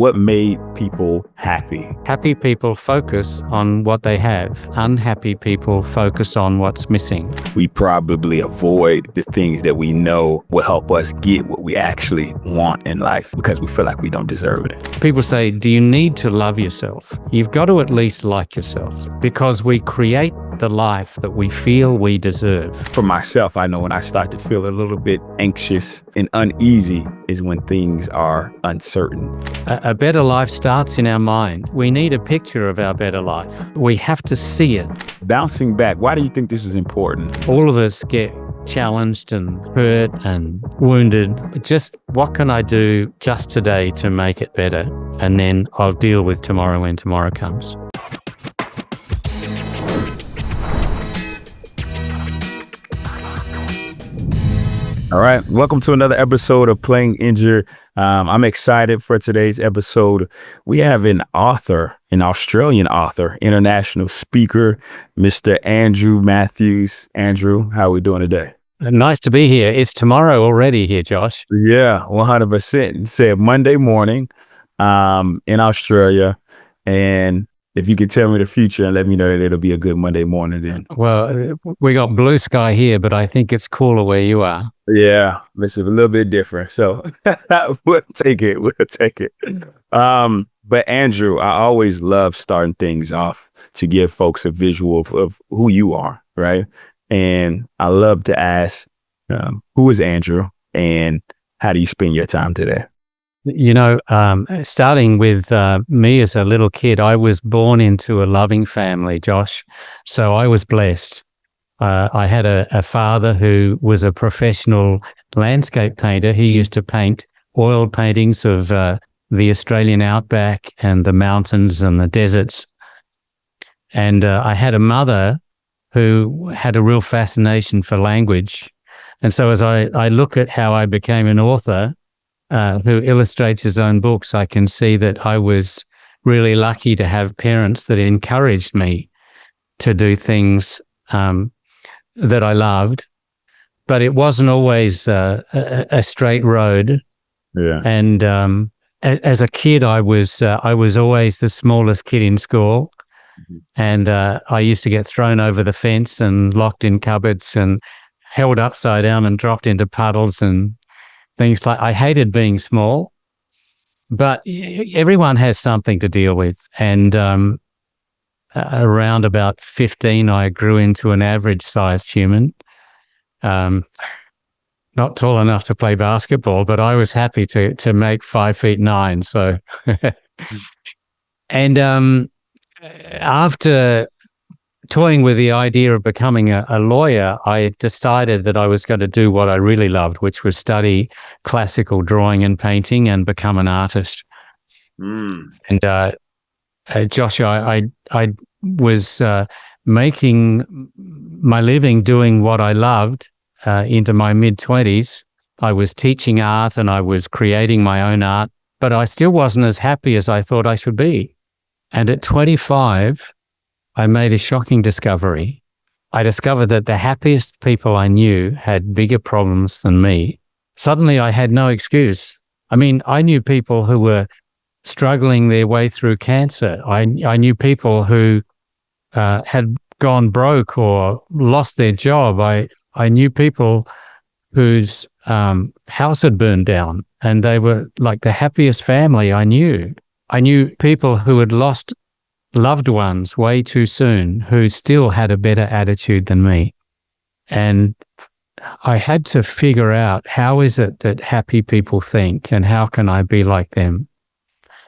What made people happy? Happy people focus on what they have. Unhappy people focus on what's missing. We probably avoid the things that we know will help us get what we actually want in life because we feel like we don't deserve it. People say, do you need to love yourself? You've got to at least like yourself, because we create the life that we feel we deserve. For myself, I know when I start to feel a little bit anxious and uneasy is when things are uncertain. A better life starts in our mind. We need a picture of our better life. We have to see it. Bouncing back, why do you think this is important? All of us get challenged and hurt and wounded. Just what can I do just today to make it better? And then I'll deal with tomorrow when tomorrow comes. All right, welcome to another episode of Playing Injured. I'm excited for today's episode. We have an author, an Australian author, international speaker, Mr. Andrew Matthews. Andrew, how are we doing today? Nice to be here. It's tomorrow already here, Josh. Yeah, 100%. Said Monday morning in Australia. And if you could tell me the future and let me know that it'll be a good Monday morning then. Well, we got blue sky here, but I think it's cooler where you are. Yeah, it's a little bit different. So we'll take it. We'll take it. But Andrew, I always love starting things off to give folks a visual of who you are, right? And I love to ask, who is Andrew and how do you spend your time today? You know, starting with me as a little kid, I was born into a loving family, Josh. So I was blessed. I had a father who was a professional landscape painter. He used to paint oil paintings of the Australian outback and the mountains and the deserts. And I had a mother who had a real fascination for language. And so as I look at how I became an author, who illustrates his own books, I can see that I was really lucky to have parents that encouraged me to do things that I loved. But it wasn't always a straight road. Yeah. And as a kid, I was always the smallest kid in school. Mm-hmm. And I used to get thrown over the fence and locked in cupboards and held upside down and dropped into puddles and things like. I hated being small, but everyone has something to deal with. And around about 15, I grew into an average-sized human. Not tall enough to play basketball, but I was happy to make 5'9". So, and after toying with the idea of becoming a lawyer, I decided that I was going to do what I really loved, which was study classical drawing and painting and become an artist. And Josh, I was making my living doing what I loved into my mid-20s. I was teaching art and I was creating my own art, but I still wasn't as happy as I thought I should be. And at 25, I made a shocking discovery. I discovered that the happiest people I knew had bigger problems than me. Suddenly, I had no excuse. I mean, I knew people who were struggling their way through cancer. I knew people who had gone broke or lost their job. I knew people whose house had burned down, and they were like the happiest family I knew. I knew people who had lost loved ones way too soon, who still had a better attitude than me. And I had to figure out, how is it that happy people think and how can I be like them?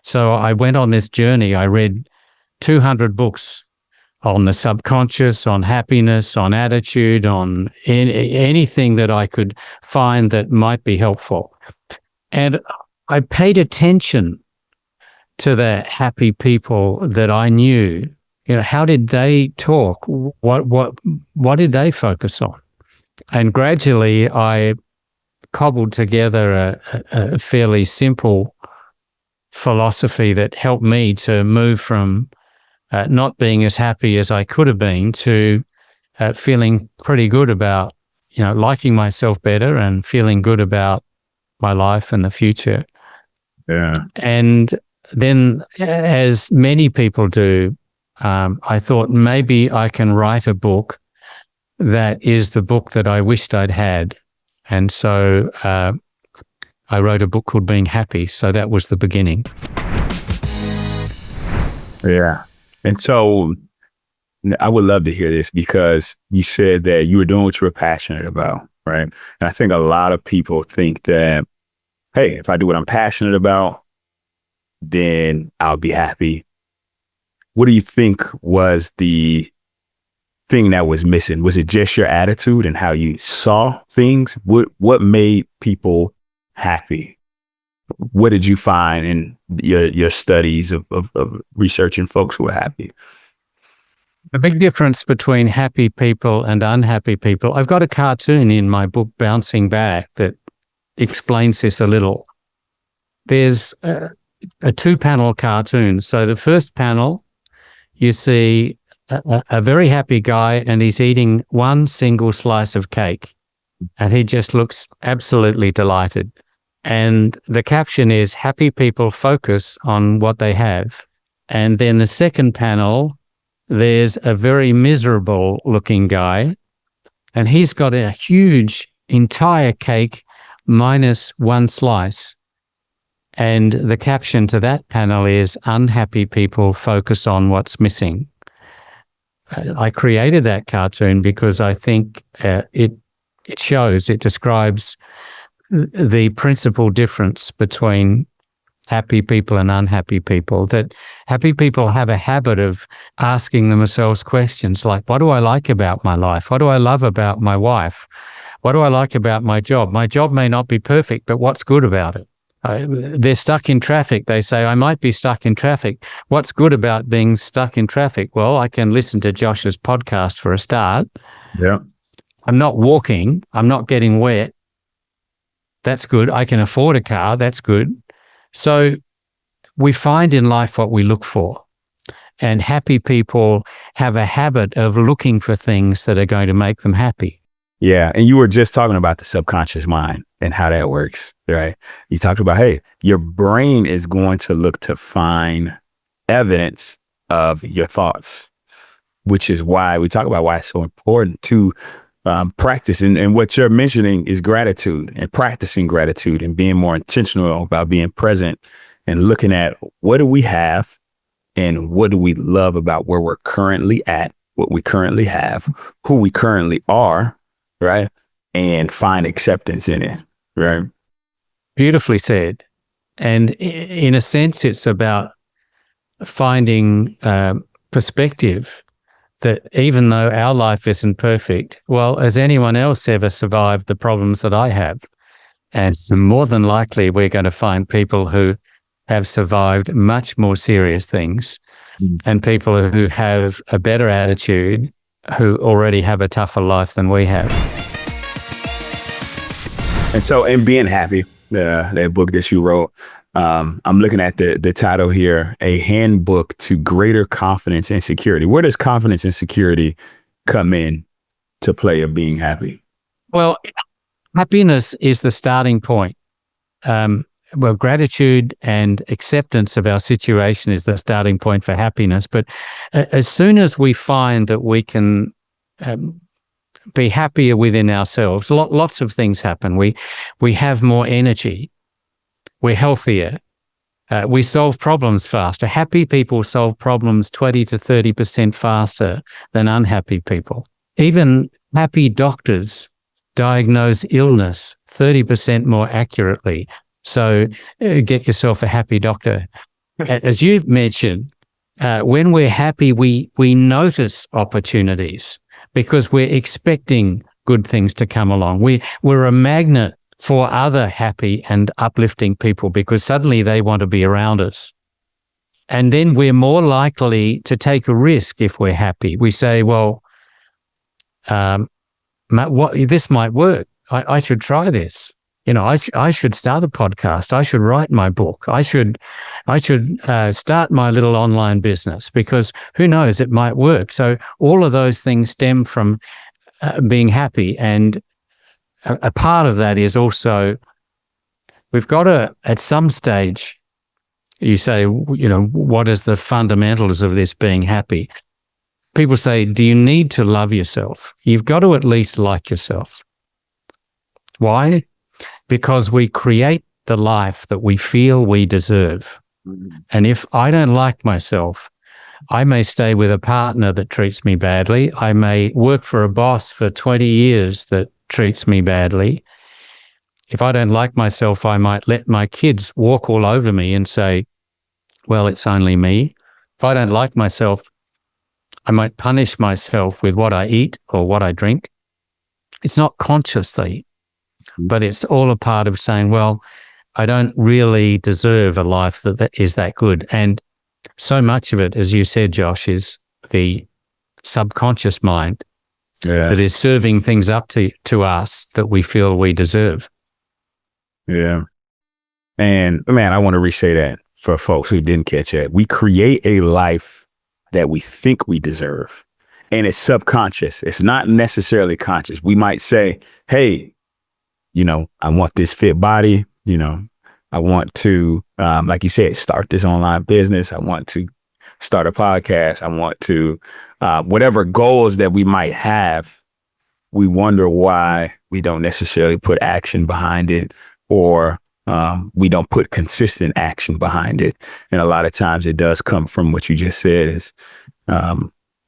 So I went on this journey. I read 200 books on the subconscious, on happiness, on attitude, on anything that I could find that might be helpful. And I paid attention to the happy people that I knew. You know, how did they talk? What did they focus on? And gradually I cobbled together a fairly simple philosophy that helped me to move from not being as happy as I could have been to feeling pretty good about, liking myself better and feeling good about my life and the future. Yeah. And then, as many people do, I thought maybe I can write a book that is the book that I wished I'd had. And so I wrote a book called Being Happy. So that was the beginning. Yeah. And so I would love to hear this, because you said that you were doing what you were passionate about, right? And I think a lot of people think that, hey, if I do what I'm passionate about, then I'll be happy. What do you think was the thing that was missing? Was it just your attitude and how you saw things? What made people happy? What did you find in your studies of researching folks who were happy? A big difference between happy people and unhappy people. I've got a cartoon in my book, Bouncing Back, that explains this a little. There's a 2-panel cartoon. So the first panel, you see a very happy guy, and he's eating one single slice of cake, and he just looks absolutely delighted. And the caption is, happy people focus on what they have. And then the second panel, there's a very miserable looking guy, and he's got a huge entire cake minus one slice. And the caption to that panel is, unhappy people focus on what's missing. I created that cartoon because I think it describes the principal difference between happy people and unhappy people, that happy people have a habit of asking themselves questions like, what do I like about my life? What do I love about my wife? What do I like about my job? My job may not be perfect, but what's good about it? They're stuck in traffic. They say, I might be stuck in traffic. What's good about being stuck in traffic? Well, I can listen to Josh's podcast for a start. Yeah. I'm not walking. I'm not getting wet. That's good. I can afford a car. That's good. So we find in life what we look for. And happy people have a habit of looking for things that are going to make them happy. Yeah. And you were just talking about the subconscious mind and how that works, right? You talked about, hey, your brain is going to look to find evidence of your thoughts, which is why we talk about why it's so important to practice. And what you're mentioning is gratitude, and practicing gratitude and being more intentional about being present and looking at what do we have and what do we love about where we're currently at, what we currently have, who we currently are, right? And find acceptance in it, right? Beautifully said. And in a sense, it's about finding perspective, that even though our life isn't perfect, well, has anyone else ever survived the problems that I have? And more than likely, we're going to find people who have survived much more serious things, and people who have a better attitude, who already have a tougher life than we have. And so in Being Happy, that book that you wrote, I'm looking at the title here, A Handbook to Greater Confidence and Security. Where does confidence and security come in to play of being happy? Well, happiness is the starting point. Well, gratitude and acceptance of our situation is the starting point for happiness. But as soon as we find that we can be happier within ourselves, lots of things happen. We have more energy. We're healthier. We solve problems faster. Happy people solve problems 20 to 30% faster than unhappy people. Even happy doctors diagnose illness 30% more accurately. So get yourself a happy doctor. As you've mentioned, when we're happy, we notice opportunities because we're expecting good things to come along. We're a magnet for other happy and uplifting people because suddenly they want to be around us. And then we're more likely to take a risk if we're happy. We say, well, this might work. I should try this. You know, I should start a podcast. I should write my book. I should start my little online business because who knows, it might work. So all of those things stem from being happy. And a part of that is also we've got to, at some stage, you say, what is the fundamentals of this being happy? People say, do you need to love yourself? You've got to at least like yourself. Why? Because we create the life that we feel we deserve. And if I don't like myself, I may stay with a partner that treats me badly. I may work for a boss for 20 years that treats me badly. If I don't like myself, I might let my kids walk all over me and say, well, it's only me. If I don't like myself, I might punish myself with what I eat or what I drink. It's not consciously, but it's all a part of saying, well, I don't really deserve a life that is that good. And so much of it, as you said, Josh, is the subconscious mind that is serving things up to us that we feel we deserve. Yeah. And man, I want to re-say that for folks who didn't catch that. We create a life that we think we deserve. And it's subconscious. It's not necessarily conscious. We might say, hey, I want this fit body. I want to, like you said, start this online business. I want to start a podcast. I want to, whatever goals that we might have, we wonder why we don't necessarily put action behind it, or we don't put consistent action behind it. And a lot of times it does come from what you just said is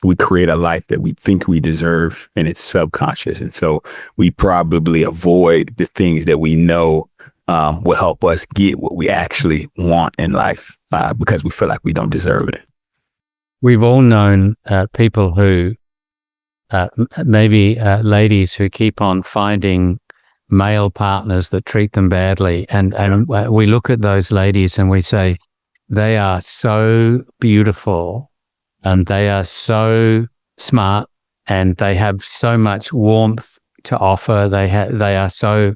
we create a life that we think we deserve, and it's subconscious. And so we probably avoid the things that we know will help us get what we actually want in life because we feel like we don't deserve it. We've all known people who, maybe ladies who keep on finding male partners that treat them badly. And we look at those ladies and we say, they are so beautiful and they are so smart and they have so much warmth to offer. They are so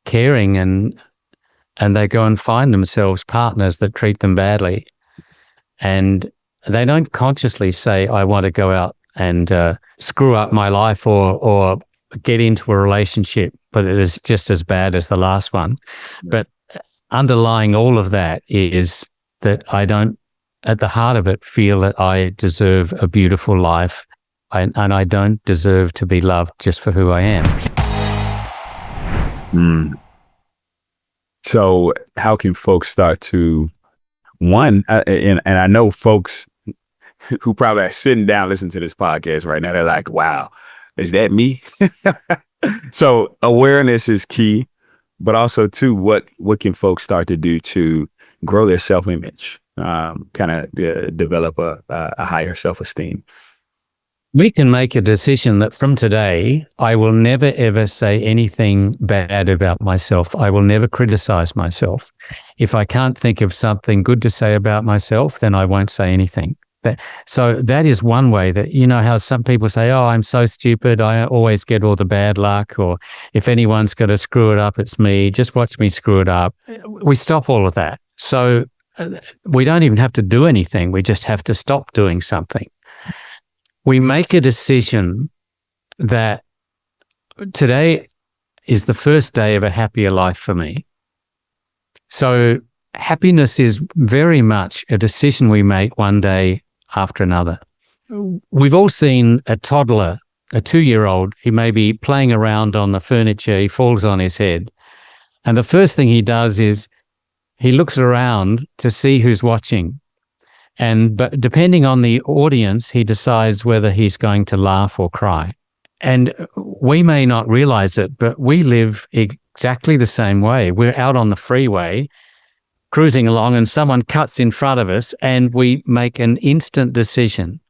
caring and they go and find themselves partners that treat them badly. And they don't consciously say, I want to go out and screw up my life or get into a relationship, but it is just as bad as the last one. But underlying all of that is that I don't, at the heart of it, feel that I deserve a beautiful life and I don't deserve to be loved just for who I am. So how can folks start to, and I know folks who probably are sitting down listening to this podcast right now, they're like, wow, is that me? So awareness is key, but also too, what can folks start to do to grow their self-image, kind of develop a higher self-esteem? We can make a decision that from today, I will never, ever say anything bad about myself. I will never criticize myself. If I can't think of something good to say about myself, then I won't say anything. So that is one way that, how some people say, oh, I'm so stupid. I always get all the bad luck. Or if anyone's going to screw it up, it's me. Just watch me screw it up. We stop all of that. So we don't even have to do anything. We just have to stop doing something. We make a decision that today is the first day of a happier life for me. So happiness is very much a decision we make one day after another. We've all seen a toddler, a 2-year-old, he may be playing around on the furniture, he falls on his head. And the first thing he does is he looks around to see who's watching. But depending on the audience, he decides whether he's going to laugh or cry. And we may not realize it, but we live exactly the same way. We're out on the freeway, cruising along, and someone cuts in front of us, and we make an instant decision.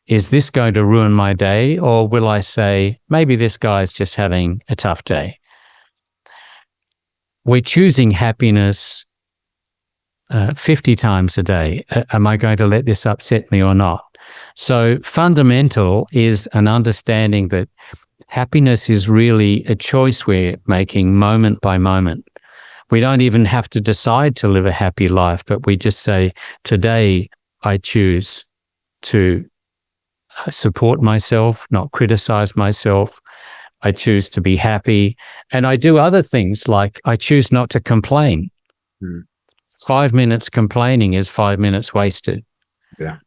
Is this going to ruin my day, or will I say, maybe this guy's just having a tough day? We're choosing happiness 50 times a day. Am I going to let this upset me or not? So fundamental is an understanding that happiness is really a choice we're making moment by moment. We don't even have to decide to live a happy life, but we just say, today I choose to support myself, not criticize myself. I choose to be happy. And I do other things like I choose not to complain. 5 minutes complaining is 5 minutes wasted. Yeah.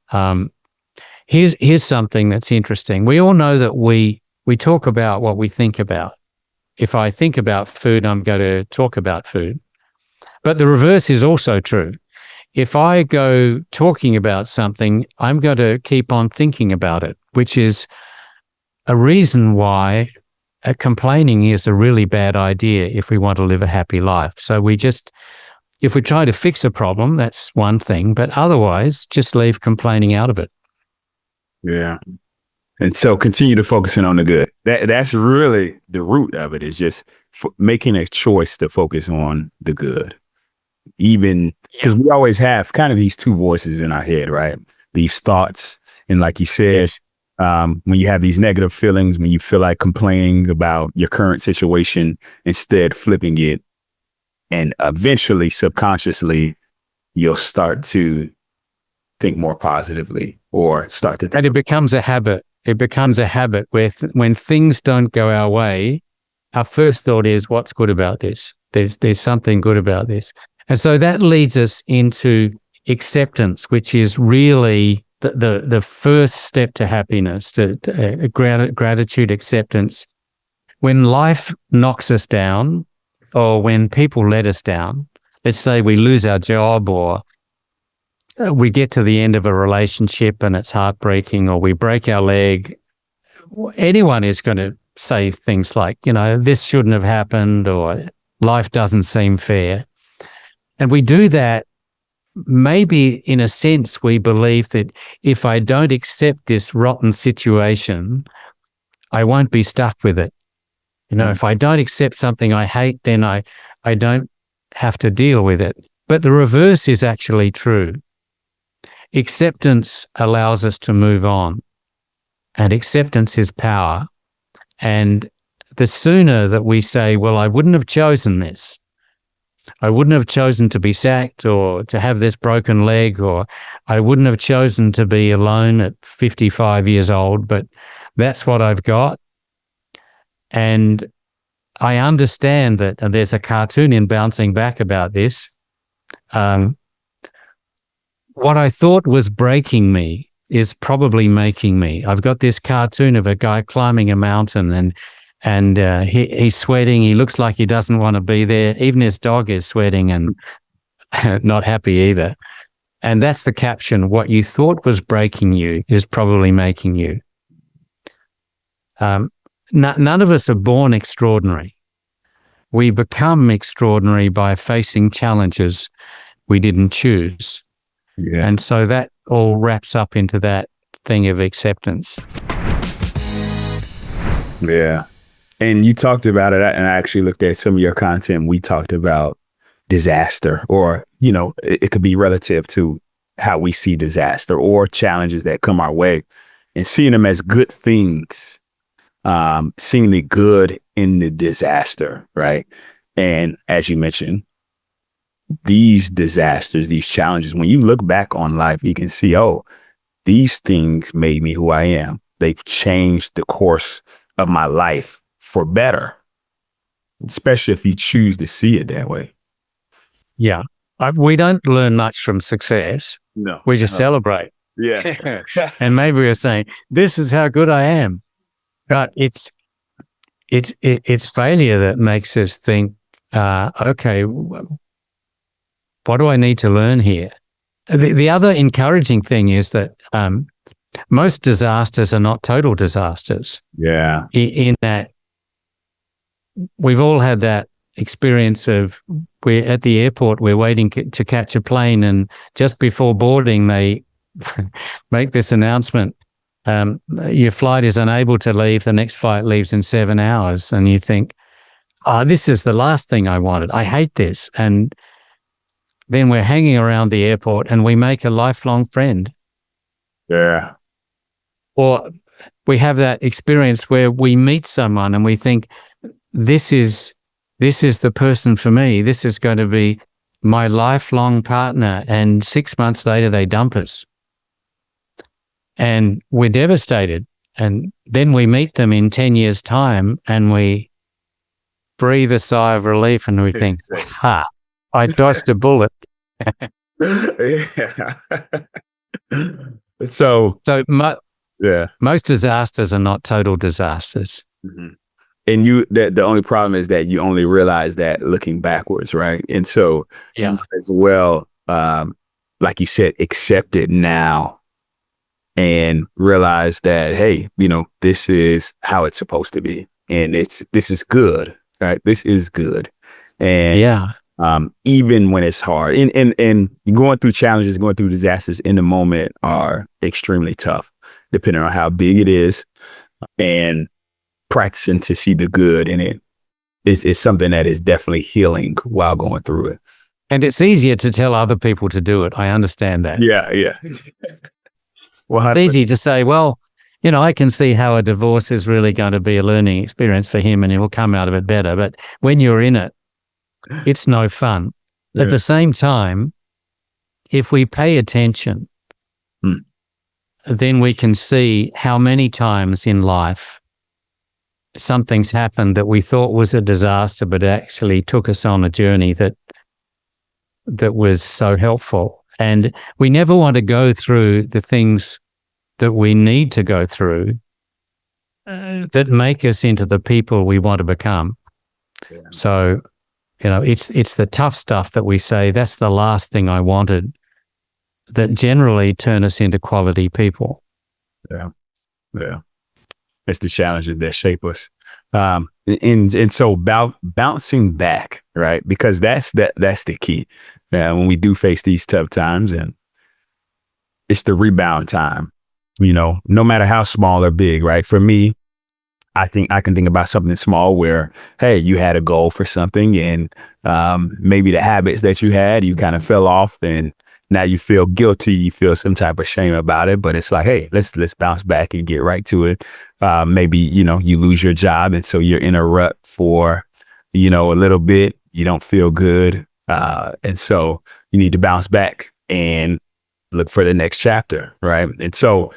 Here's something that's interesting. We all know that we talk about what we think about. If I think about food, I'm going to talk about food. But the reverse is also true. If I go talking about something, I'm going to keep on thinking about it, which is a reason why complaining is a really bad idea if we want to live a happy life. So if we try to fix a problem, that's one thing, but otherwise just leave complaining out of it. Yeah. And so continue to focus in on the good. That's really the root of it, is just making a choice to focus on the good. Even because we always have kind of these two voices in our head, right? These thoughts. And like you said, when you have these negative feelings, when you feel like complaining about your current situation, instead flipping it, and eventually subconsciously you'll start to think more positively, or start to think. And it becomes a habit. It becomes a habit where when things don't go our way, our first thought is, what's good about this? There's something good about this. And so that leads us into acceptance, which is really the first step to happiness, to gratitude, acceptance. When life knocks us down, or when people let us down, let's say we lose our job, or we get to the end of a relationship and it's heartbreaking, or we break our leg, anyone is going to say things like, this shouldn't have happened, or life doesn't seem fair. And we do that, maybe in a sense, we believe that if I don't accept this rotten situation, I won't be stuck with it. If I don't accept something I hate, then I don't have to deal with it. But the reverse is actually true. Acceptance allows us to move on, and acceptance is power. And the sooner that we say, well, I wouldn't have chosen this. I wouldn't have chosen to be sacked, or to have this broken leg, or I wouldn't have chosen to be alone at 55 years old, but that's what I've got. And I understand that, and there's a cartoon in Bouncing Back about this. What I thought was breaking me is probably making me. I've got this cartoon of a guy climbing a mountain, and he's sweating. He looks like he doesn't want to be there. Even his dog is sweating and not happy either. And that's the caption. What you thought was breaking you is probably making you. None of us are born extraordinary. We become extraordinary by facing challenges we didn't choose. Yeah. And so that all wraps up into that thing of acceptance. Yeah. And you talked about it, and I actually looked at some of your content. We talked about disaster, or, it could be relative to how we see disaster or challenges that come our way, and seeing them as good things, seeing the good in the disaster, right? And as you mentioned, these disasters, these challenges, when you look back on life, you can see, oh, these things made me who I am. They've changed the course of my life for better, especially if you choose to see it that way. Yeah. We don't learn much from success. No. We just celebrate. Yeah. And maybe we're saying, this is how good I am. But it's failure that makes us think, okay, what do I need to learn here? The other encouraging thing is that most disasters are not total disasters. Yeah. In that we've all had that experience of, we're at the airport, we're waiting to catch a plane, and just before boarding, they make this announcement. Your flight is unable to leave. The next flight leaves in 7 hours. And you think, this is the last thing I wanted. I hate this. And then we're hanging around the airport and we make a lifelong friend. Yeah. Or we have that experience where we meet someone and we think, this is the person for me. This is going to be my lifelong partner. And 6 months later, they dump us. And we're devastated. And then we meet them in 10 years' time and we breathe a sigh of relief and we think, I dodged a bullet. Yeah. So So yeah. most disasters are not total disasters. Mhm. And the only problem is that you only realize that looking backwards, right? And so you Yeah. might as well, like you said, accept it now and realize that, hey, this is how it's supposed to be. And this is good, right? This is good. And Yeah. even when it's hard and going through challenges, going through disasters in the moment are extremely tough, depending on how big it is, and practicing to see the good in it is something that is definitely healing while going through it. And it's easier to tell other people to do it. I understand that. Yeah. Yeah. Well, It's easy to say, well, I can see how a divorce is really going to be a learning experience for him and he will come out of it better. But when you're in it, it's no fun. At yeah. the same time, if we pay attention, Hmm. then we can see how many times in life something's happened that we thought was a disaster, but actually took us on a journey that was so helpful. And we never want to go through the things that we need to go through that make us into the people we want to become. Yeah. So, it's the tough stuff that we say, that's the last thing I wanted, that generally turn us into quality people. Yeah. Yeah. It's the challenges that shape us. And so bouncing back, right? Because that's the key. When we do face these tough times, and it's the rebound time, no matter how small or big, right? For me, I think I can think about something small where, hey, you had a goal for something, and maybe the habits that you had, you kind of fell off, and now you feel guilty, you feel some type of shame about it. But it's like, hey, let's bounce back and get right to it. Maybe you lose your job, and so you're in a rut for a little bit. You don't feel good, and so you need to bounce back and look for the next chapter, right? And so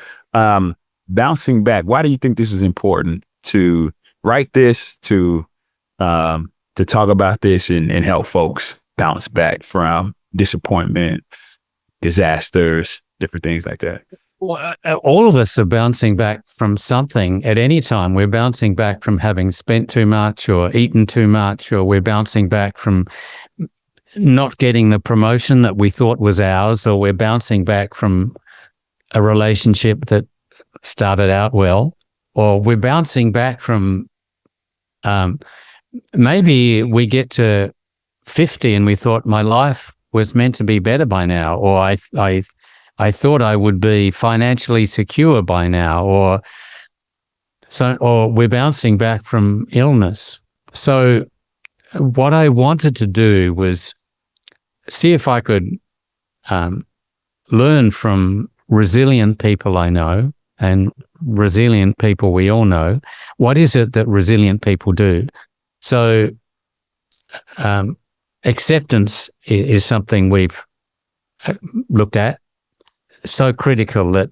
bouncing back, why do you think this is important to write this, to talk about this, and help folks bounce back from disappointment, disasters, different things like that? Well, all of us are bouncing back from something at any time. We're bouncing back from having spent too much or eaten too much, or we're bouncing back from not getting the promotion that we thought was ours, or we're bouncing back from a relationship that started out well, or we're bouncing back from maybe we get to 50 and we thought my life was meant to be better by now, or I thought I would be financially secure by now, or we're bouncing back from illness. So what I wanted to do was see if I could learn from resilient people I know and resilient people we all know. What is it that resilient people do? So acceptance is something we've looked at. So critical that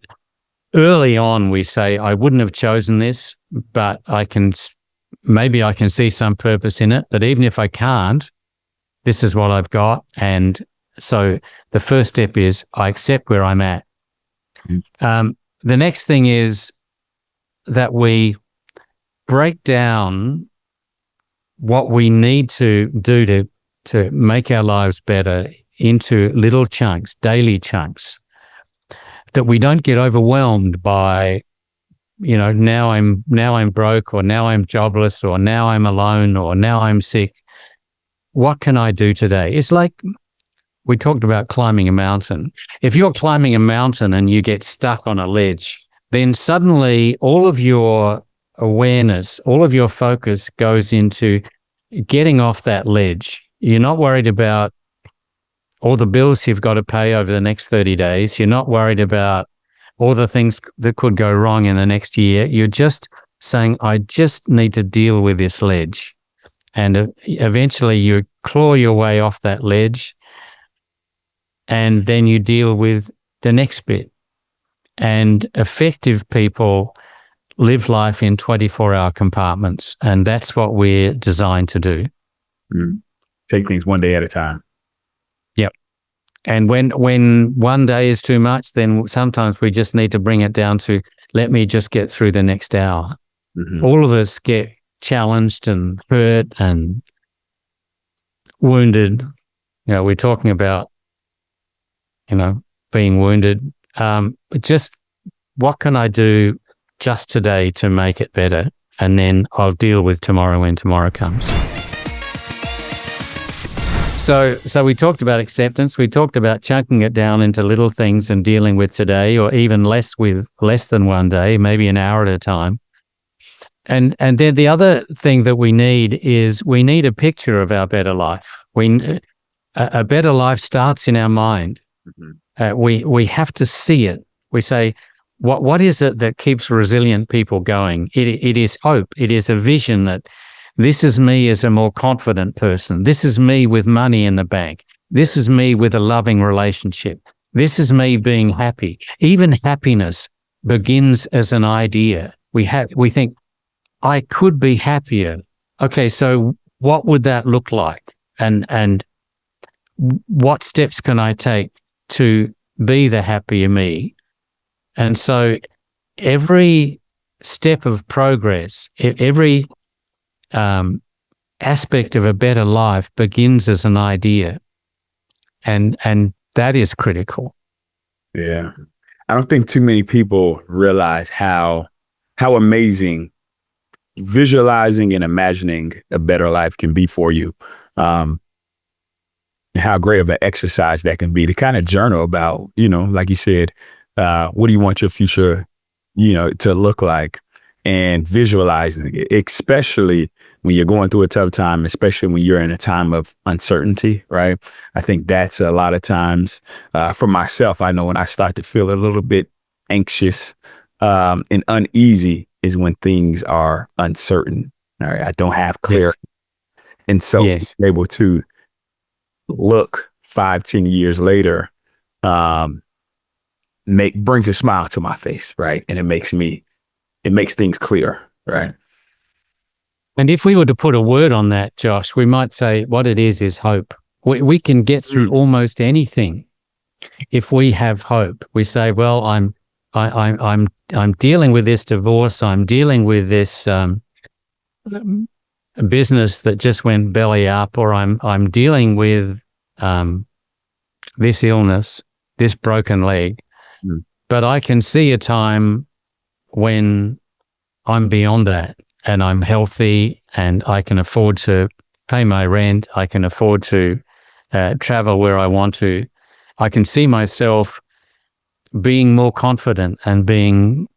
early on we say, I wouldn't have chosen this, but maybe I can see some purpose in it. But even if I can't, this is what I've got. And so the first step is I accept where I'm at. Mm-hmm. The next thing is that we break down what we need to do to make our lives better into little chunks, daily chunks, that we don't get overwhelmed by, now I'm broke, or now I'm jobless, or now I'm alone, or now I'm sick. What can I do today? It's like we talked about climbing a mountain. If you're climbing a mountain and you get stuck on a ledge, then suddenly all of your awareness, all of your focus goes into getting off that ledge. You're not worried about all the bills you've got to pay over the next 30 days. You're not worried about all the things that could go wrong in the next year. You're just saying, I just need to deal with this ledge. And eventually you claw your way off that ledge, and then you deal with the next bit. And effective people live life in 24-hour compartments, and that's what we're designed to do. Take things one day at a time. Yep. And when one day is too much, then sometimes we just need to bring it down to, let me just get through the next hour. Mm-hmm. All of us get challenged and hurt and wounded. We're talking about, being wounded. Just what can I do just today to make it better? And then I'll deal with tomorrow when tomorrow comes. So we talked about acceptance. We talked about chunking it down into little things and dealing with today, or even less than one day, maybe an hour at a time. And then the other thing that we need is we need a picture of our better life. A better life starts in our mind. Mm-hmm. We have to see it. We say, what is it that keeps resilient people going? It is hope. It is a vision that this is me as a more confident person. This is me with money in the bank. This is me with a loving relationship. This is me being happy. Even happiness begins as an idea. We think, I could be happier. Okay, so what would that look like? And what steps can I take to be the happier me? And so every step of progress, every aspect of a better life begins as an idea. And that is critical. Yeah. I don't think too many people realize how amazing visualizing and imagining a better life can be for you. How great of an exercise that can be to kind of journal about, like you said, what do you want your future, to look like, and visualizing it, especially when you're going through a tough time, especially when you're in a time of uncertainty, right? I think that's a lot of times, for myself, I know when I start to feel a little bit anxious and uneasy is when things are uncertain. All right. I don't have clarity. Yes. And so yes. able to look 5-10 years later, brings a smile to my face, right? And it makes things clear, right? And if we were to put a word on that, Josh, we might say what it is hope. We can get through almost anything if we have hope. We say, well, I'm dealing with this divorce. I'm dealing with this business that just went belly up, or I'm dealing with this illness, this broken leg. But I can see a time when I'm beyond that and I'm healthy and I can afford to pay my rent. I can afford to travel where I want to. I can see myself being more confident and being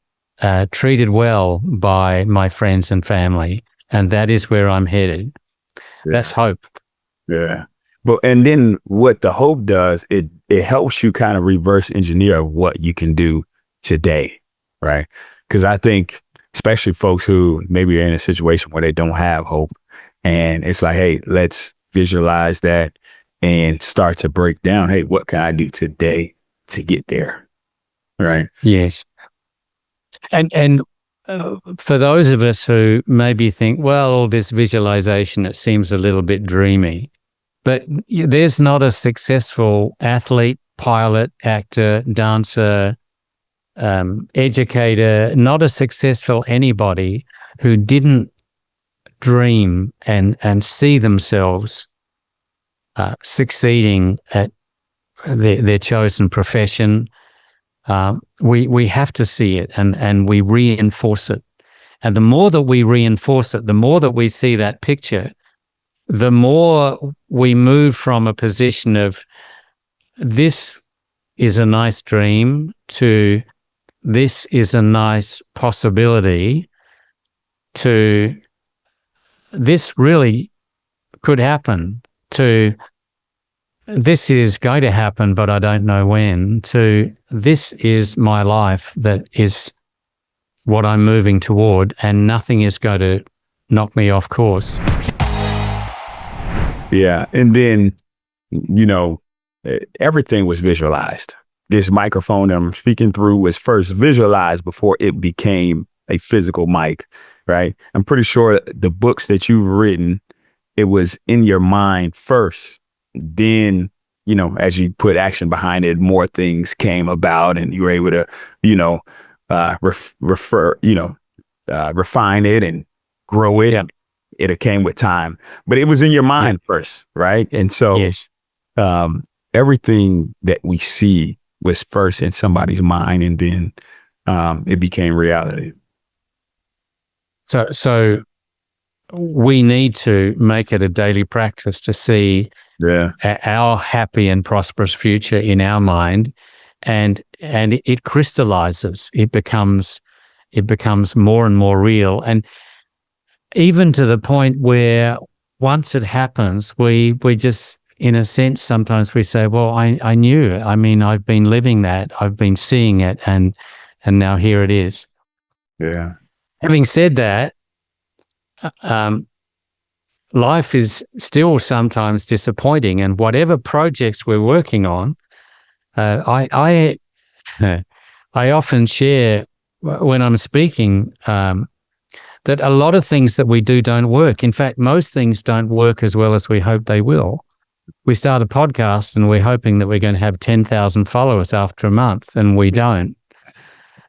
treated well by my friends and family. And that is where I'm headed. Yeah. That's hope. Yeah. But, and then what the hope does, it helps you kind of reverse engineer what you can do today, right? Because I think, especially folks who maybe are in a situation where they don't have hope, and it's like, hey, let's visualize that and start to break down, hey, what can I do today to get there, right? Yes. And for those of us who maybe think, well, this visualization, it seems a little bit dreamy, but there's not a successful athlete, pilot, actor, dancer, educator, not a successful anybody who didn't dream and see themselves succeeding at their chosen profession. We have to see it and we reinforce it. And the more that we reinforce it, the more that we see that picture, the more we move from a position of this is a nice dream to this is a nice possibility to this really could happen to this is going to happen, but I don't know when, to this is my life, that is what I'm moving toward, and nothing is going to knock me off course. Yeah. And then, everything was visualized. This microphone that I'm speaking through was first visualized before it became a physical mic, right? I'm pretty sure the books that you've written, it was in your mind first. Then as you put action behind it, more things came about, and you were able to, refine it and grow it. Yeah. It came with time, but it was in your Yeah. mind first, right? And so, Yes. everything that we see was first in somebody's mind, and then it became reality. So we need to make it a daily practice to see Yeah. our happy and prosperous future in our mind, and it crystallizes. It becomes more and more real, and even to the point where once it happens, we just, in a sense, sometimes we say, well, I knew. I mean, I've been living that. I've been seeing it, and now here it is. Yeah. Having said that, life is still sometimes disappointing, and whatever projects we're working on, I I often share when I'm speaking that a lot of things that we do don't work. In fact, most things don't work as well as we hope they will. We start a podcast and we're hoping that we're going to have 10,000 followers after a month, and we don't.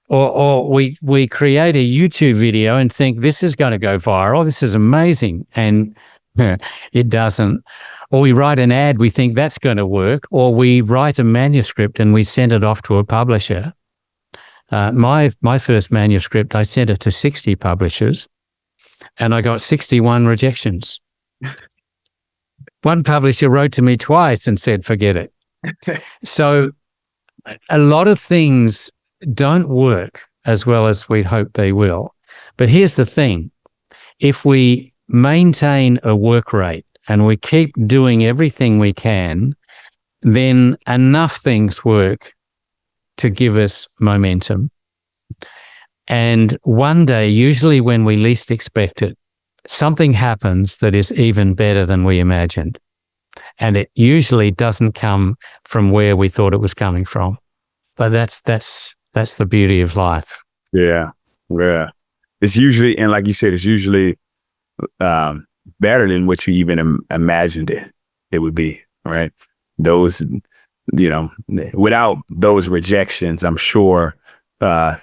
Or we create a YouTube video and think this is going to go viral, this is amazing, and it doesn't. Or we write an ad, we think that's going to work, or we write a manuscript and we send it off to a publisher. My first manuscript, I sent it to 60 publishers, and I got 61 rejections. One publisher wrote to me twice and said, forget it. So a lot of things don't work as well as we hope they will. But here's the thing. If we maintain a work rate and we keep doing everything we can, then enough things work to give us momentum. And one day, usually when we least expect it, something happens that is even better than we imagined. And it usually doesn't come from where we thought it was coming from. But that's the beauty of life. Yeah. Yeah. It's usually, and like you said, it's usually better than what you even imagined it would be, right? Those, without those rejections, I'm sure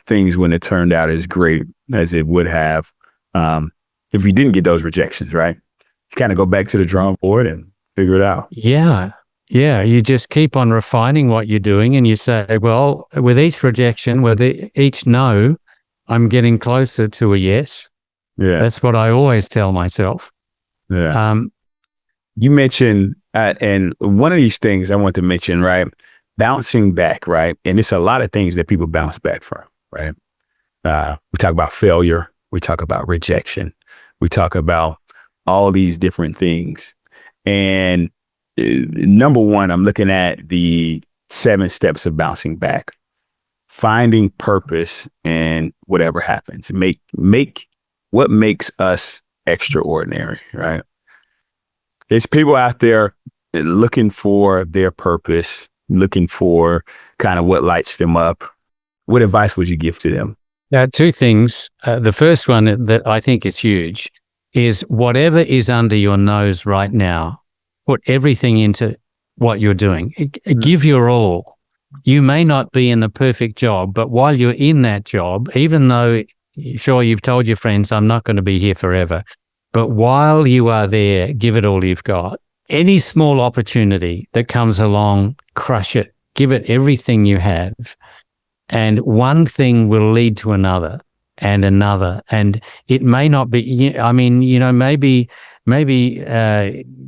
things wouldn't have turned out as great as it would have if you didn't get those rejections, right? You kind of go back to the drawing board and figure it out. Yeah. Yeah. You just keep on refining what you're doing, and you say, well, with each rejection, with each no, I'm getting closer to a yes. Yeah. That's what I always tell myself. Yeah. You mentioned, and one of these things I want to mention, right? Bouncing back, right? And it's a lot of things that people bounce back from, right? We talk about failure. We talk about rejection. We talk about all these different things. And number one, I'm looking at the 7 steps of bouncing back. Finding purpose in whatever happens. Make what makes us extraordinary, right? There's people out there looking for their purpose, looking for kind of what lights them up. What advice would you give to them? There are 2 things. The first one that I think is huge is whatever is under your nose right now, put everything into what you're doing. Give your all. You may not be in the perfect job, but while you're in that job, even though, sure, you've told your friends, I'm not going to be here forever, but while you are there, give it all you've got. Any small opportunity that comes along, crush it. Give it everything you have. And one thing will lead to another and another. And it may not be, I mean, maybe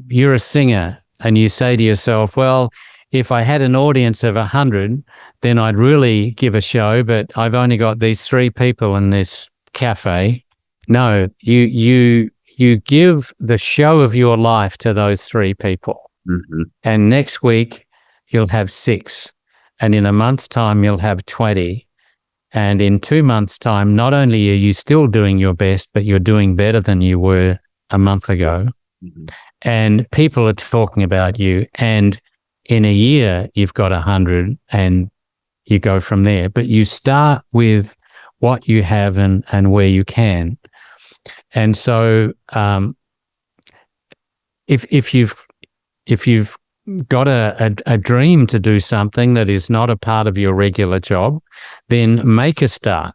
you're a singer and you say to yourself, well, if I had an audience of 100, then I'd really give a show, but I've only got these 3 people in this cafe. No, you give the show of your life to those 3 people. Mm-hmm. And next week you'll have 6. And in a month's time, you'll have 20. And in 2 months' time, not only are you still doing your best, but you're doing better than you were a month ago. Mm-hmm. And people are talking about you. And in a year, you've got 100, and you go from there. But you start with what you have and where you can. And so if you've got a dream to do something that is not a part of your regular job, then make a start.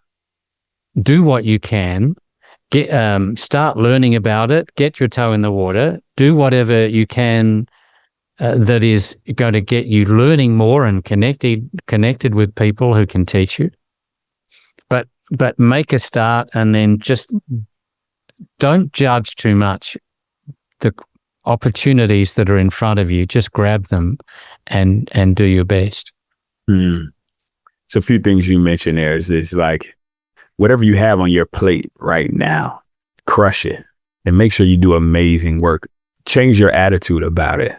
Do what you can. Start learning about it. Get your toe in the water. Do whatever you can that is going to get you learning more and connected with people who can teach you. But make a start, and then just don't judge too much the opportunities that are in front of you. Just grab them and do your best. So a few things you mentioned there is like, whatever you have on your plate right now, crush it and make sure you do amazing work. Change your attitude about it.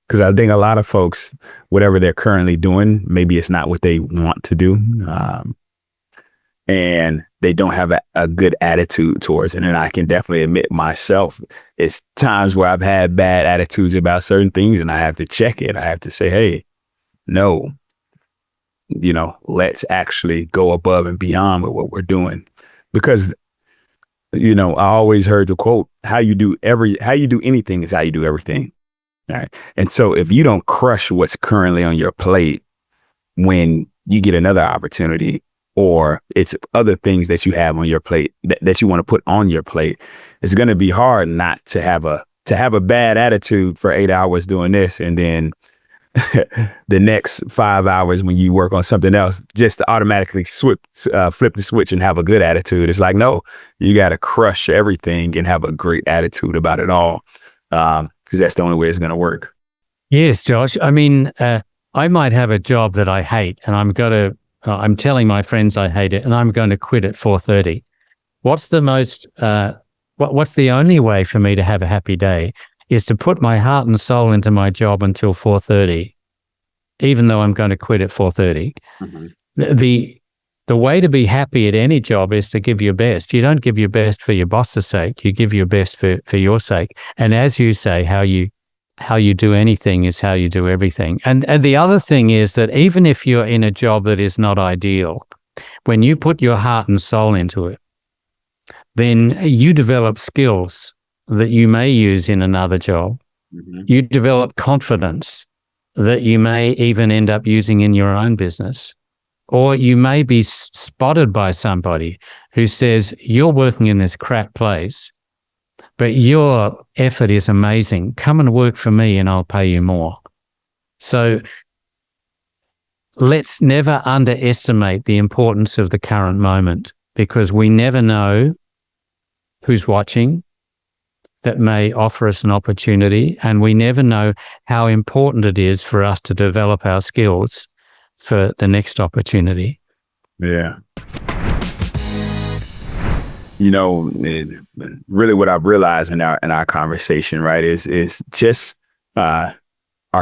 Because I think a lot of folks, whatever they're currently doing, maybe it's not what they want to do. And they don't have a good attitude towards it. And I can definitely admit myself, it's times where I've had bad attitudes about certain things, and I have to check it. I have to say, hey, no, let's actually go above and beyond with what we're doing. Because, I always heard the quote, how you do anything is how you do everything. All right. And so if you don't crush what's currently on your plate when you get another opportunity, or it's other things that you have on your plate that you want to put on your plate, it's going to be hard not to have a bad attitude for 8 hours doing this, and then the next 5 hours when you work on something else, just to automatically flip the switch and have a good attitude. It's like, no, you got to crush everything and have a great attitude about it all, because that's the only way it's going to work. Yes, Josh. I mean, I might have a job that I hate, and I'm telling my friends I hate it, and I'm going to quit at 4:30. What's the only way for me to have a happy day is to put my heart and soul into my job until 4:30, even though I'm going to quit at 4:30. Mm-hmm. The way to be happy at any job is to give your best. You don't give your best for your boss's sake. You give your best for your sake. And as you say, how you do anything is how you do everything. And the other thing is that even if you're in a job that is not ideal, when you put your heart and soul into it, then you develop skills that you may use in another job. Mm-hmm. You develop confidence that you may even end up using in your own business. Or you may be spotted by somebody who says, you're working in this crap place, but your effort is amazing. Come and work for me and I'll pay you more. So let's never underestimate the importance of the current moment, because we never know who's watching that may offer us an opportunity, and we never know how important it is for us to develop our skills for the next opportunity. Yeah. Really what I've realized in our conversation, right, is just our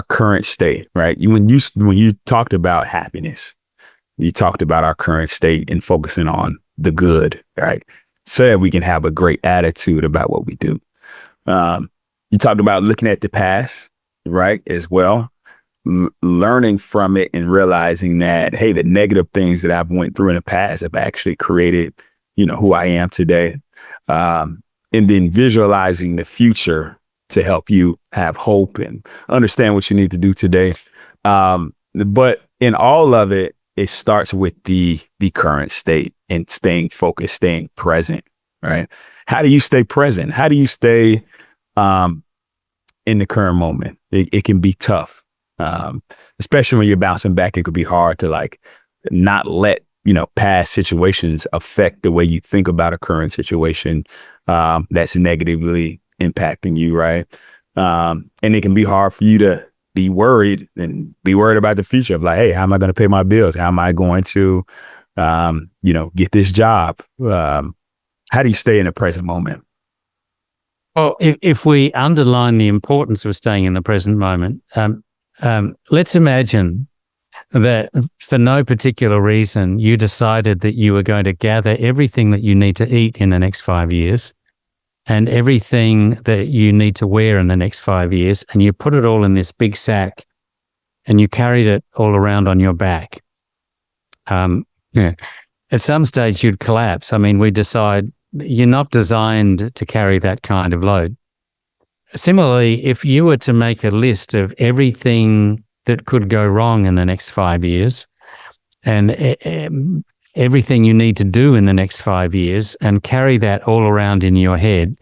current state, right? When you talked about happiness, you talked about our current state and focusing on the good, right? So that we can have a great attitude about what we do. You talked about looking at the past, right, as well, learning from it and realizing that, hey, the negative things that I've went through in the past have actually created, who I am today. And then visualizing the future to help you have hope and understand what you need to do today. But in all of it, it starts with the current state and staying focused, staying present, right? How do you stay present? How do you stay in the current moment? It can be tough, especially when you're bouncing back. It could be hard to not let past situations affect the way you think about a current situation that's negatively impacting you, right? And it can be hard for you to be worried about the future of hey, how am I going to pay my bills? How am I going to, get this job? How do you stay in the present moment? Well, if we underline the importance of staying in the present moment, let's imagine that for no particular reason, you decided that you were going to gather everything that you need to eat in the next 5 years and everything that you need to wear in the next 5 years, and you put it all in this big sack and you carried it all around on your back. At some stage you'd collapse. I mean, we decide you're not designed to carry that kind of load. similarly, if you were to make a list of everything that could go wrong in the next 5 years and everything you need to do in the next 5 years and carry that all around in your head,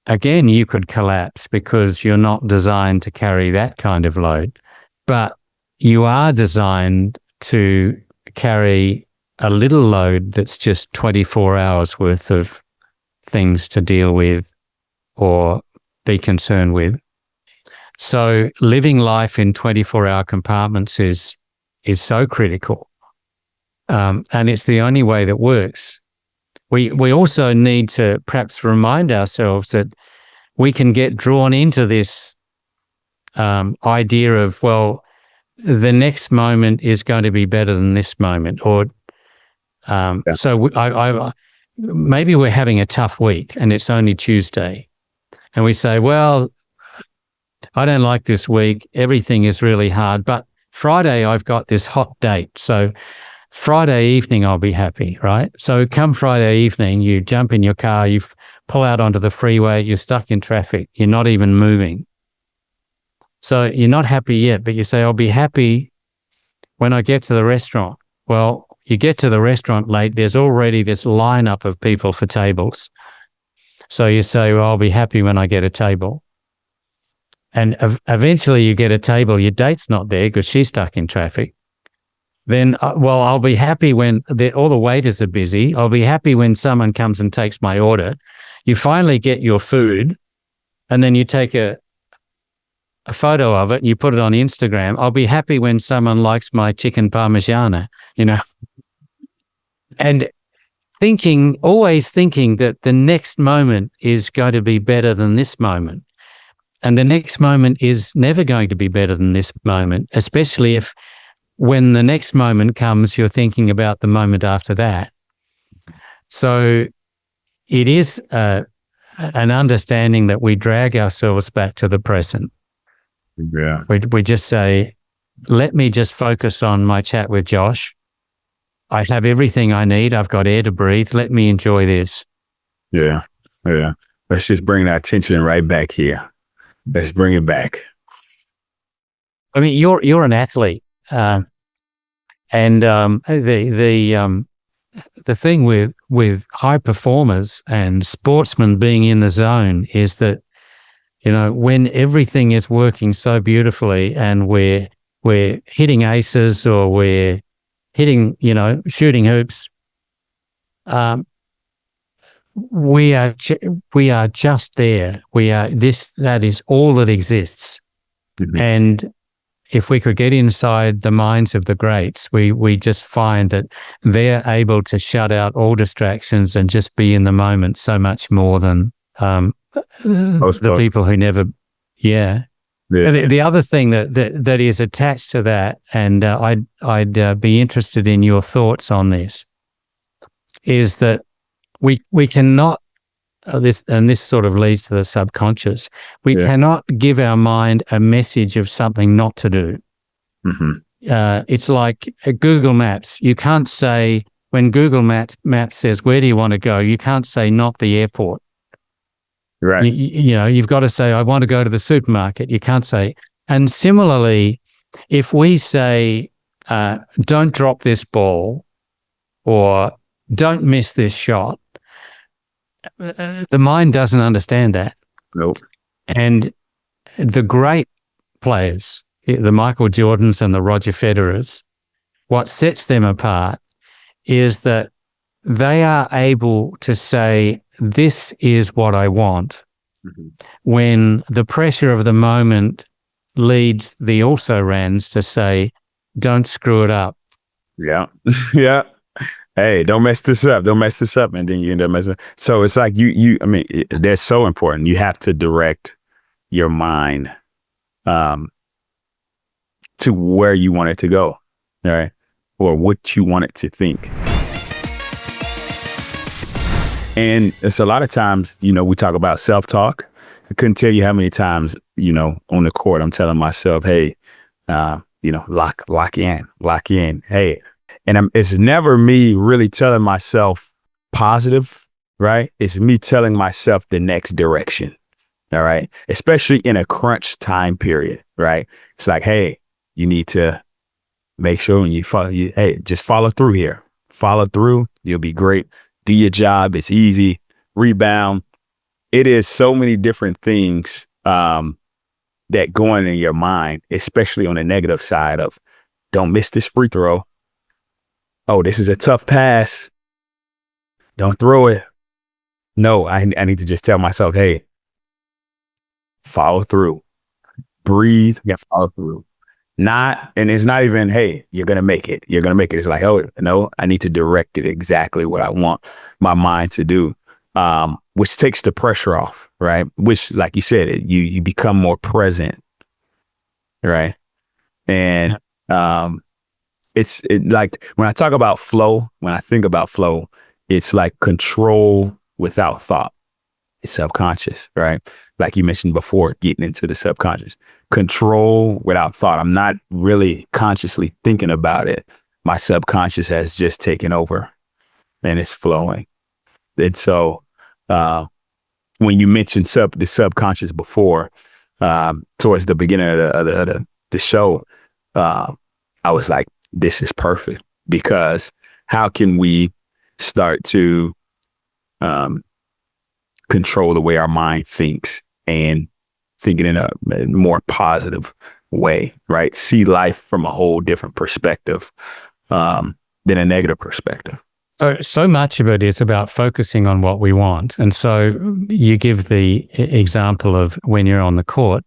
again, you could collapse because you're not designed to carry that kind of load. But you are designed to carry a little load that's just 24 hours worth of things to deal with or be concerned with. So living life in 24-hour compartments is so critical. And it's the only way that works. We also need to perhaps remind ourselves that we can get drawn into this idea of, well, the next moment is going to be better than this moment. Or so maybe we're having a tough week and it's only Tuesday. And we say, well, I don't like this week. Everything is really hard. But Friday, I've got this hot date. So Friday evening, I'll be happy, right? So come Friday evening, you jump in your car, you pull out onto the freeway, you're stuck in traffic. You're not even moving. So you're not happy yet, but you say, I'll be happy when I get to the restaurant. Well, you get to the restaurant late. There's already this lineup of people for tables. So you say, well, I'll be happy when I get a table. And eventually you get a table, your date's not there because she's stuck in traffic. Then, well, I'll be happy when all the waiters are busy. I'll be happy when someone comes and takes my order. You finally get your food and then you take a photo of it and you put it on Instagram. I'll be happy when someone likes my chicken parmigiana, And always thinking that the next moment is going to be better than this moment. And the next moment is never going to be better than this moment, especially if when the next moment comes, you're thinking about the moment after that. So it is an understanding that we drag ourselves back to the present. Yeah. We just say, let me just focus on my chat with Josh. I have everything I need. I've got air to breathe. Let me enjoy this. Yeah. Yeah. Let's just bring that attention right back here. Let's bring it back. I mean, you're an athlete. And the thing with high performers and sportsmen being in the zone is that, when everything is working so beautifully and we're hitting aces or we're hitting, shooting hoops, we are just there. That is all that exists. Mm-hmm. And if we could get inside the minds of the greats, we just find that they're able to shut out all distractions and just be in the moment so much more than the people who never, yeah. The other thing that is attached to that, and I'd be interested in your thoughts on this, is that we cannot, this sort of leads to the subconscious. We cannot give our mind a message of something not to do. Mm-hmm. It's like Google Maps. You can't say, when Google Maps says, where do you want to go? You can't say, not the airport. Right. You've got to say, I want to go to the supermarket. You can't say. And similarly, if we say, don't drop this ball or don't miss this shot, the mind doesn't understand that. Nope. And the great players, the Michael Jordans and the Roger Federers, what sets them apart is that they are able to say, this is what I want, mm-hmm. when the pressure of the moment leads the also-rans to say, don't screw it up. Yeah. Yeah. Hey, don't mess this up. Don't mess this up. And then you end up messing up. So it's like they're so important. You have to direct your mind to where you want it to go. All right. Or what you want it to think. And it's a lot of times, we talk about self-talk. I couldn't tell you how many times, on the court, I'm telling myself, hey, lock in. Hey, and it's never me really telling myself positive, right? It's me telling myself the next direction. All right. Especially in a crunch time period. Right. It's like, hey, you need to make sure when you follow, hey, just follow through here. Follow through. You'll be great. Do your job. It's easy. Rebound. It is so many different things that go on in your mind, especially on the negative side of don't miss this free throw. Oh, this is a tough pass. Don't throw it. No, I need to just tell myself, hey, follow through, breathe, Yep. follow through. Not, and it's not even, hey, you're going to make it. You're going to make it. It's like, oh, no, I need to direct it exactly what I want my mind to do, which takes the pressure off, right? Which, like you said, you become more present, right? And it's like when I talk about flow, when I think about flow, it's like control without thought. It's subconscious, right? Like you mentioned before, getting into the subconscious. Control without thought. I'm not really consciously thinking about it. My subconscious has just taken over and it's flowing. And so when you mentioned the subconscious before, towards the beginning of the show, I was like, this is perfect, because how can we start to control the way our mind thinks and thinking in a more positive way, right? See life from a whole different perspective than a negative perspective. So much of it is about focusing on what we want. And so you give the example of when you're on the court.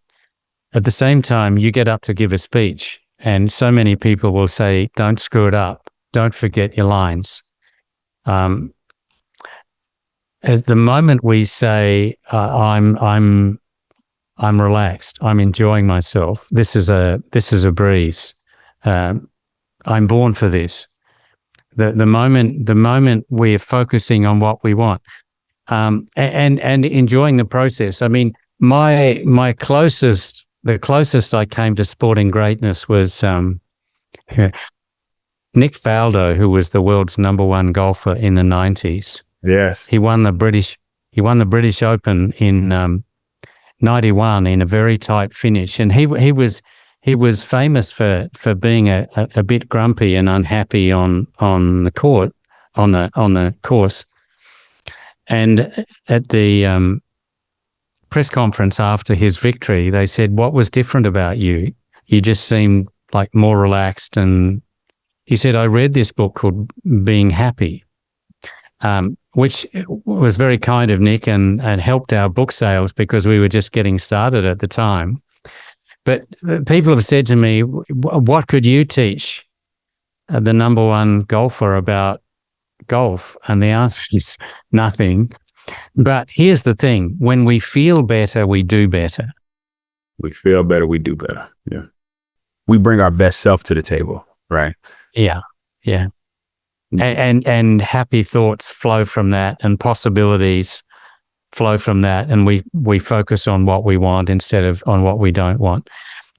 At the same time, you get up to give a speech, and so many people will say, don't screw it up. Don't forget your lines. At the moment we say, I'm relaxed, I'm enjoying myself, this is a breeze, I'm born for this. The moment we're focusing on what we want, and enjoying the process. I mean, the closest I came to sporting greatness was Nick Faldo, who was the world's #1 golfer in the 90s. Yes. He won the British Open in 91 in a very tight finish, and he was famous for being a bit grumpy and unhappy on the court, on the course. And at the press conference after his victory, they said, "What was different about you? You just seemed like more relaxed." And he said, "I read this book called Being Happy." Which was very kind of Nick and helped our book sales because we were just getting started at the time. But people have said to me, what could you teach the #1 golfer about golf? And the answer is nothing. But here's the thing. When we feel better, we do better. We feel better, we do better. Yeah. We bring our best self to the table, right? Yeah. Yeah. And happy thoughts flow from that, and possibilities flow from that, and we focus on what we want instead of on what we don't want.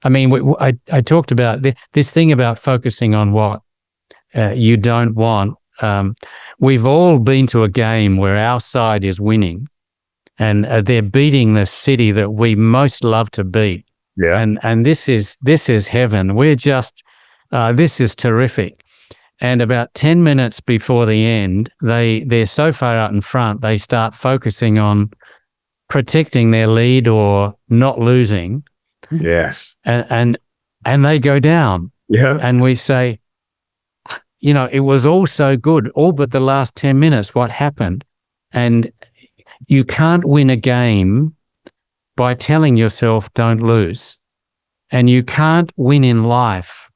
I mean, I talked about this thing about focusing on what you don't want. We've all been to a game where our side is winning, and they're beating the city that we most love to beat. Yeah. And this is heaven. We're just this is terrific. And about 10 minutes before the end, they're so far out in front, they start focusing on protecting their lead or not losing. Yes. And they go down. Yeah. And we say, it was all so good, all but the last 10 minutes, what happened? And you can't win a game by telling yourself don't lose. And you can't win in life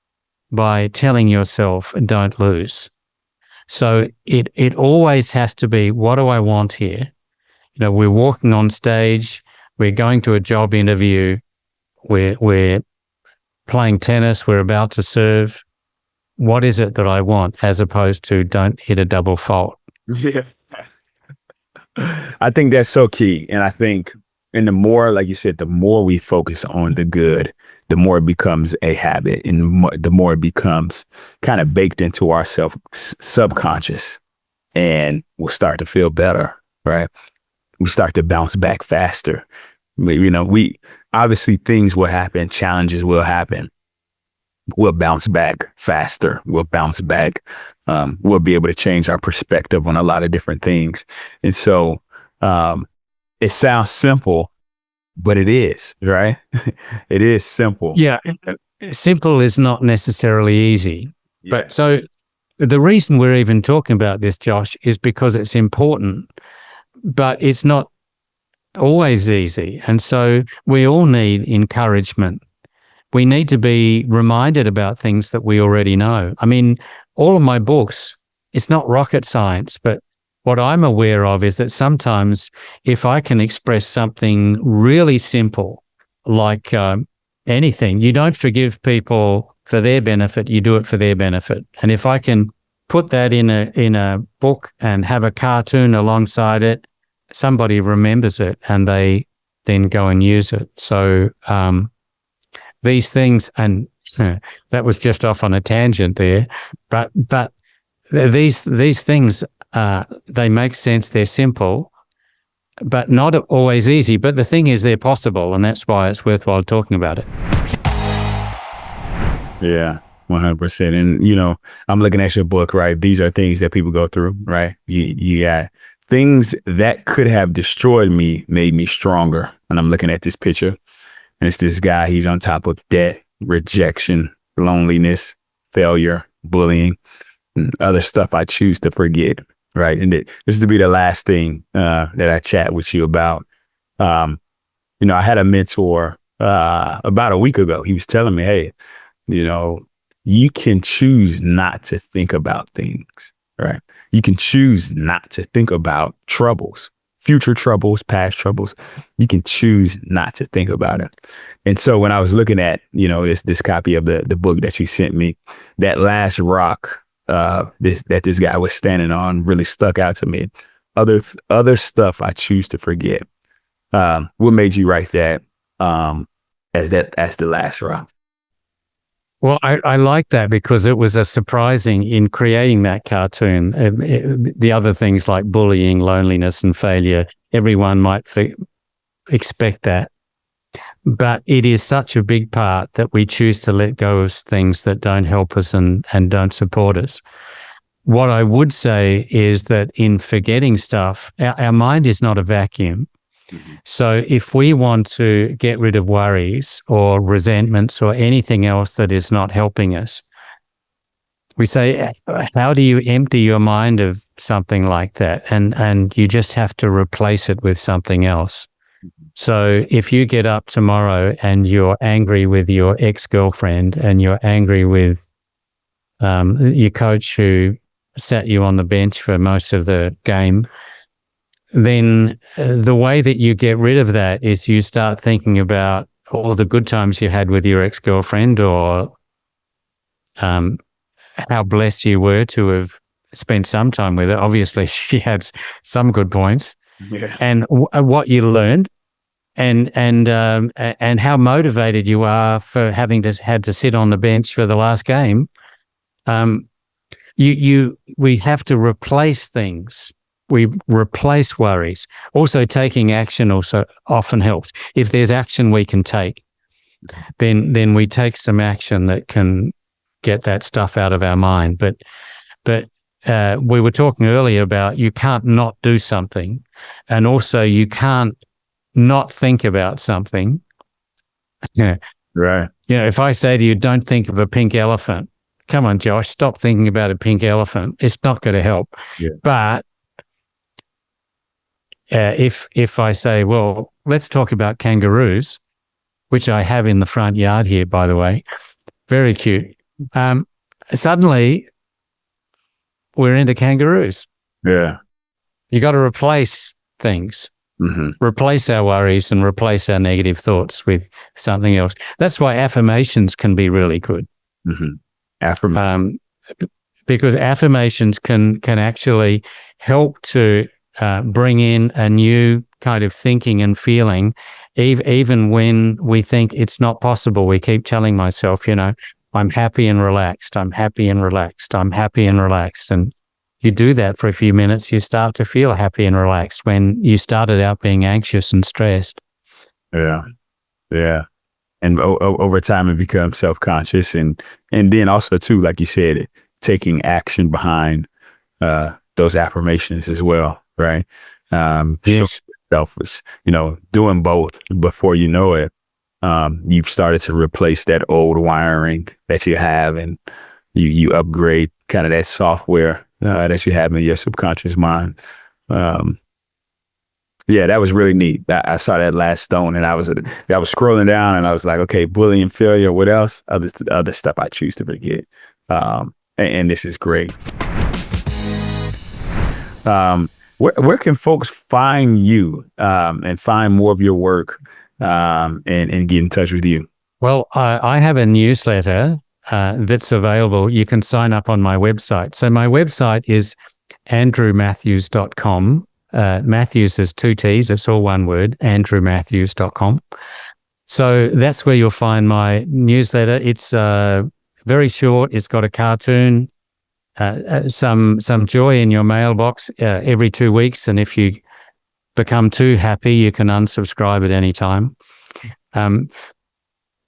by telling yourself don't lose. So it always has to be, what do I want here? We're walking on stage, we're going to a job interview, we're playing tennis, we're about to serve. What is it that I want, as opposed to don't hit a double fault? Yeah. I think that's so key. And I think, and the more, like you said, the more we focus on the good, the more it becomes a habit, and the more it becomes kind of baked into our subconscious, and we'll start to feel better, right? We start to bounce back faster We obviously things will happen, challenges will happen. We'll bounce back faster. We'll bounce back. We'll be able to change our perspective on a lot of different things. And so it sounds simple, but it is, right? It is simple. Yeah. Simple is not necessarily easy. Yeah. But so the reason we're even talking about this, Josh, is because it's important, but it's not always easy. And so we all need encouragement. We need to be reminded about things that we already know. I mean, all of my books, it's not rocket science, but what I'm aware of is that sometimes if I can express something really simple, like anything, you don't forgive people for their benefit, you do it for their benefit. And if I can put that in a book and have a cartoon alongside it, somebody remembers it and they then go and use it. So these things, and that was just off on a tangent there, but these things, they make sense, they're simple, but not always easy. But the thing is, they're possible, and that's why it's worthwhile talking about it. Yeah, 100%. And, I'm looking at your book, right? These are things that people go through, right? You got things that could have destroyed me, made me stronger. And I'm looking at this picture, and it's this guy, he's on top of debt, rejection, loneliness, failure, bullying, and other stuff I choose to forget, right? And this is to be the last thing that I chat with you about. I had a mentor about a week ago. He was telling me, hey, you can choose not to think about things, right? You can choose not to think about troubles, future troubles, past troubles. You can choose not to think about it. And so when I was looking at, this copy of the book that you sent me, that last rock this guy was standing on really stuck out to me. Other stuff I choose to forget. What made you write that as the last rock? Well, I like that because it was a surprising in creating that cartoon. The other things like bullying, loneliness, and failure, everyone might expect that. But it is such a big part that we choose to let go of things that don't help us and don't support us. What I would say is that in forgetting stuff, our mind is not a vacuum. Mm-hmm. So if we want to get rid of worries or resentments or anything else that is not helping us, we say, how do you empty your mind of something like that? And you just have to replace it with something else. So if you get up tomorrow and you're angry with your ex-girlfriend and you're angry with your coach who sat you on the bench for most of the game, then the way that you get rid of that is you start thinking about all the good times you had with your ex-girlfriend, or how blessed you were to have spent some time with her. Obviously, she had some good points. Yeah. And what you learned, and how motivated you are for having had to sit on the bench for the last game. We have to replace things. We replace worries. Also, taking action also often helps. If there's action we can take, then we take some action that can get that stuff out of our mind. But we were talking earlier about you can't not do something, and also you can't not think about something. Yeah. Right. If I say to you, don't think of a pink elephant, come on, Josh, stop thinking about a pink elephant. It's not going to help. Yeah. But if I say, well, let's talk about kangaroos, which I have in the front yard here, by the way, very cute. Suddenly we're into kangaroos. Yeah. You got to replace things. Mm-hmm. Replace our worries and replace our negative thoughts with something else. That's why affirmations can be really good. Mm-hmm. Because affirmations can actually help to bring in a new kind of thinking and feeling, even when we think it's not possible. We keep telling myself, I'm happy and relaxed. I'm happy and relaxed. I'm happy and relaxed. And you do that for a few minutes, you start to feel happy and relaxed when you started out being anxious and stressed. Yeah. Yeah. And over time it becomes self-conscious, and then also too, like you said, taking action behind those affirmations as well, right? Show Yes. yourself as, doing both before you know it. You've started to replace that old wiring that you have, and you upgrade kind of that software that you have in your subconscious mind. Um, yeah, that was really neat. I saw that last stone, and I was scrolling down, and I was like, okay, bullying, failure. What else? Other stuff I choose to forget. And this is great. Where can folks find you and find more of your work and get in touch with you? Well, I have a newsletter that's available. You can sign up on my website. So my website is andrewmatthews.com. Matthews is 2 T's. It's all one word, andrewmatthews.com. So that's where you'll find my newsletter. It's very short. It's got a cartoon, some joy in your mailbox every 2 weeks. And if you become too happy, you can unsubscribe at any time.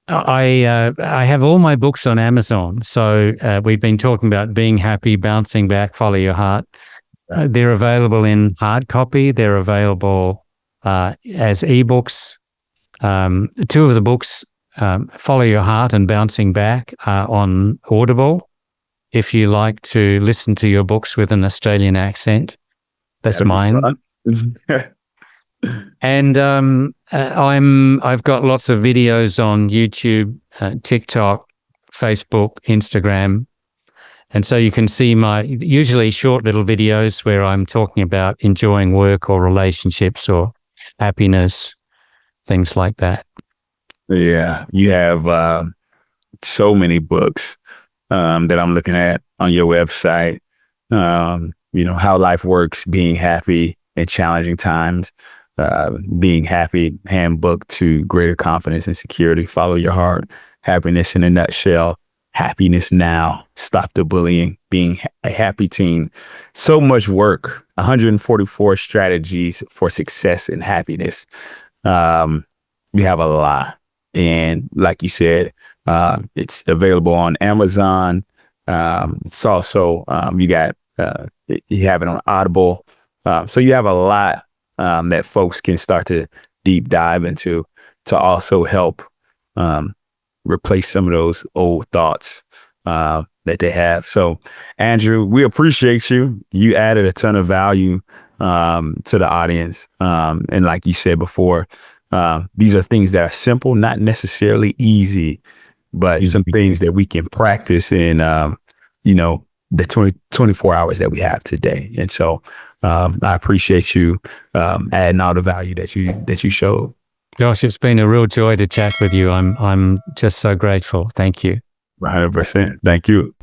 I have all my books on Amazon. So we've been talking about being happy, bouncing back, follow your heart. They're available in hard copy. They're available as ebooks. 2 of the books, Follow Your Heart and Bouncing Back, are on Audible. If you like to listen to your books with an Australian accent, that's mine. And I've got lots of videos on YouTube, TikTok, Facebook, Instagram. And so you can see my usually short little videos where I'm talking about enjoying work or relationships or happiness, things like that. Yeah, you have so many books that I'm looking at on your website. How life works, being happy in challenging times, being happy, handbook to greater confidence and security, follow your heart, happiness in a nutshell, happiness now, stop the bullying, being a happy teen. So much work, 144 strategies for success and happiness. You have a lot. And like you said, it's available on Amazon. It's also, you have it on Audible. So you have a lot that folks can start to deep dive into to also help replace some of those old thoughts that they have. So, Andrew, we appreciate you. You added a ton of value to the audience. And like you said before, these are things that are simple, not necessarily easy, but some things that we can practice in, the 24 hours that we have today. And so I appreciate you adding all the value that you showed. Josh, it's been a real joy to chat with you. I'm just so grateful. Thank you. 100%. Thank you.